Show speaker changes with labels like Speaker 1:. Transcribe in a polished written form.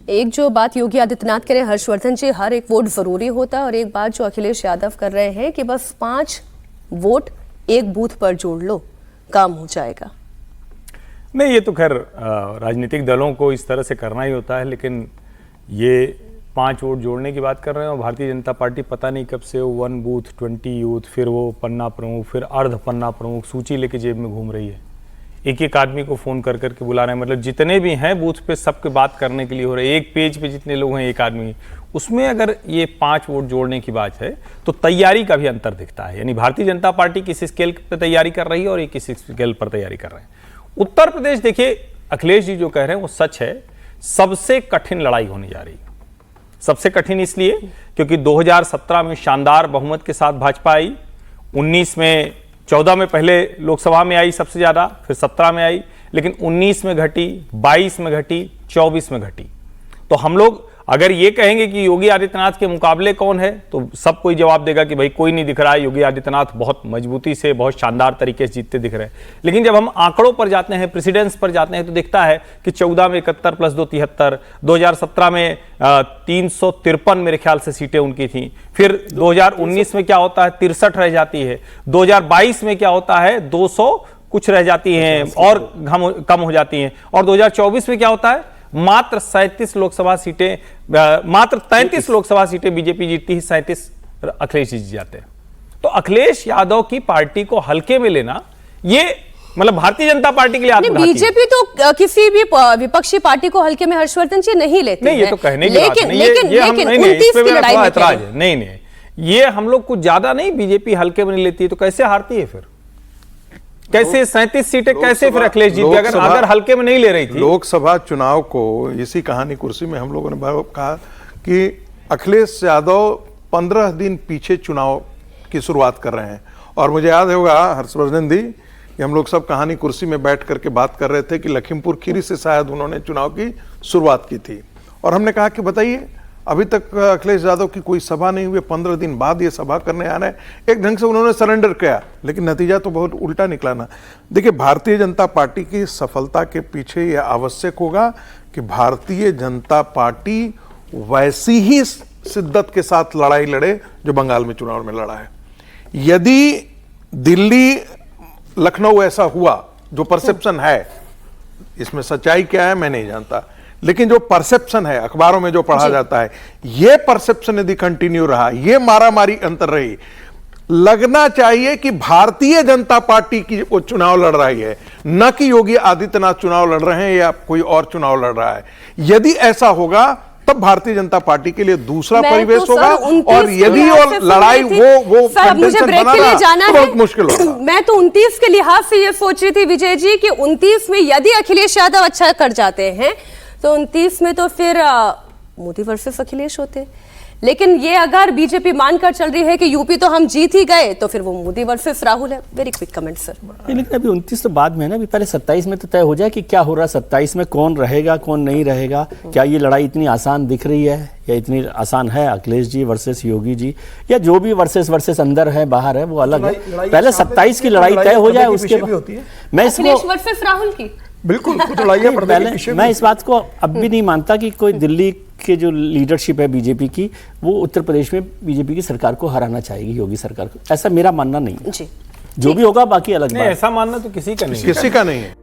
Speaker 1: एक जो बात योगी आदित्यनाथ कह रहे हैं हर्षवर्धन जी, हर एक वोट जरूरी होता है, और एक बात जो अखिलेश यादव कर रहे हैं कि बस 5 वोट एक बूथ पर जोड़ लो, काम हो जाएगा।
Speaker 2: नहीं, ये तो खैर राजनीतिक दलों को इस तरह से करना ही होता है, लेकिन ये 5 वोट जोड़ने की बात कर रहे हैं और भारतीय जनता पार्टी पता नहीं कब से 1 बूथ 20 यूथ, फिर वो पन्ना प्रमुख, फिर अर्ध पन्ना प्रमुख सूची लेके जेब में घूम रही है। एक एक आदमी को फोन कर करके बुला रहे हैं, मतलब जितने भी हैं बूथ पे सबके बात करने के लिए हो रहे हैं। एक पेज पे जितने लोग हैं एक आदमी, उसमें अगर ये 5 वोट जोड़ने की बात है तो तैयारी का भी अंतर दिखता है। यानी भारतीय जनता पार्टी किस स्केल पर तैयारी कर रही है और ये किस स्केल पर तैयारी कर रहे हैं। उत्तर प्रदेश देखिए, अखिलेश जी जो कह रहे हैं वो सच है, सबसे कठिन लड़ाई होने जा रही है। सबसे कठिन इसलिए क्योंकि 2017 में शानदार बहुमत के साथ भाजपा आई, 14 में पहले लोकसभा में आई सबसे ज्यादा, फिर 17 में आई, लेकिन 19 में घटी, 22 में घटी, 24 में घटी। तो हम लोग अगर ये कहेंगे कि योगी आदित्यनाथ के मुकाबले कौन है, तो सब कोई जवाब देगा कि भाई कोई नहीं दिख रहा है, योगी आदित्यनाथ बहुत मजबूती से, बहुत शानदार तरिके से जीतते दिख रहे हैं। लेकिन जब हम आंकड़ों पर जाते हैं, प्रेसिडेंस पर जाते हैं, तो दिखता है कि 14 में 71 + 2 73, 2017 में 353 मेरे ख्याल से सीटें उनकी थी, फिर 2019 में क्या होता है 63 रह जाती है, 2022 में क्या होता है 200 कुछ रह जाती हैं और कम हो जाती हैं, और 2024 में क्या होता है मात्र 37 लोकसभा सीटें, मात्र 33 लोकसभा सीटें बीजेपी जीतती है, 37 अखिलेश जी जाते हैं। तो अखिलेश यादव की पार्टी को हल्के में लेना, ये मतलब भारतीय जनता पार्टी के लिए
Speaker 1: बीजेपी तो किसी भी विपक्षी पार्टी को हल्के में हर्षवर्धन जी नहीं लेते
Speaker 2: नहीं, ये तो कहने की बात नहीं, लेकिन 29 की लड़ाई में ऐतराज है। नहीं, ये हम लोग कुछ ज्यादा नहीं, बीजेपी हल्के में नहीं लेती है तो कैसे हारती है, फिर कैसे 37 सीटें कैसे फिर अखिलेश जी अगर हल्के में नहीं ले रही थी।
Speaker 3: लोकसभा चुनाव को इसी कहानी कुर्सी में हम लोगों ने कहा कि अखिलेश यादव 15 दिन पीछे चुनाव की शुरुआत कर रहे हैं। और मुझे याद होगा हर्षवर्धन जी कि हम लोग सब कहानी कुर्सी में बैठ करके बात कर रहे थे कि लखीमपुर खीरी से शायद उन्होंने चुनाव की शुरुआत की थी, और हमने कहा कि बताइए अभी तक अखिलेश यादव की कोई सभा नहीं हुई, 15 दिन बाद ये सभा करने आ रहे हैं। एक ढंग से उन्होंने सरेंडर किया, लेकिन नतीजा तो बहुत उल्टा निकला ना। देखिए, भारतीय जनता पार्टी की सफलता के पीछे यह आवश्यक होगा कि भारतीय जनता पार्टी वैसी ही शिद्दत के साथ लड़ाई लड़े जो बंगाल में चुनाव में लड़ा है। यदि दिल्ली लखनऊ ऐसा हुआ, जो परसेप्शन है, इसमें सच्चाई क्या है मैं नहीं जानता, लेकिन जो परसेप्शन है अखबारों में जो पढ़ा जाता है, ये परसेप्शन यदि कंटिन्यू रहा, ये मारामारी अंतर रही, लगना चाहिए कि भारतीय जनता पार्टी की वो चुनाव लड़ रही है, न कि योगी आदित्यनाथ चुनाव लड़ रहे हैं या कोई और चुनाव लड़ रहा है। यदि ऐसा होगा तब भारतीय जनता पार्टी के लिए दूसरा परिवेश होगा, और यदि वो लड़ाई वो कंटेंशन बना रहा तो बहुत मुश्किल होगा।
Speaker 1: मैं तो 29 के लिहाज से ये सोच रही थी विजय जी कि 29 में यदि अखिलेश यादव अच्छा कर जाते हैं तो 29 में तो फिर मोदी वर्सेस अखिलेश होते। लेकिन ये अगर बीजेपी मानकर चल रही है कि यूपी तो हम जीत ही गए, तो फिर वो मोदी वर्सेस राहुल है। Very quick comment sir.
Speaker 4: लेकिन अभी 29 तो बाद में है ना, अभी पहले 27 में तो तय हो जाए कि क्या हो रहा है, 27 में कौन रहेगा कौन नहीं रहेगा। क्या ये लड़ाई इतनी आसान दिख रही है या इतनी आसान है, अखिलेश जी वर्सेस योगी जी, या जो भी वर्सेस अंदर है बाहर है वो अलग है। पहले 27 की लड़ाई तय हो जाए, उसके बाद मैं इसको
Speaker 1: वर्सेस राहुल की
Speaker 4: बिल्कुल पहले मैं इस बात को अब भी नहीं मानता कि कोई दिल्ली के जो लीडरशिप है बीजेपी की, वो उत्तर प्रदेश में बीजेपी की सरकार को हराना चाहेगी, योगी सरकार को। ऐसा मेरा मानना नहीं है। जो भी होगा बाकी अलग बात।
Speaker 2: ऐसा मानना तो किसी का नहीं
Speaker 3: है।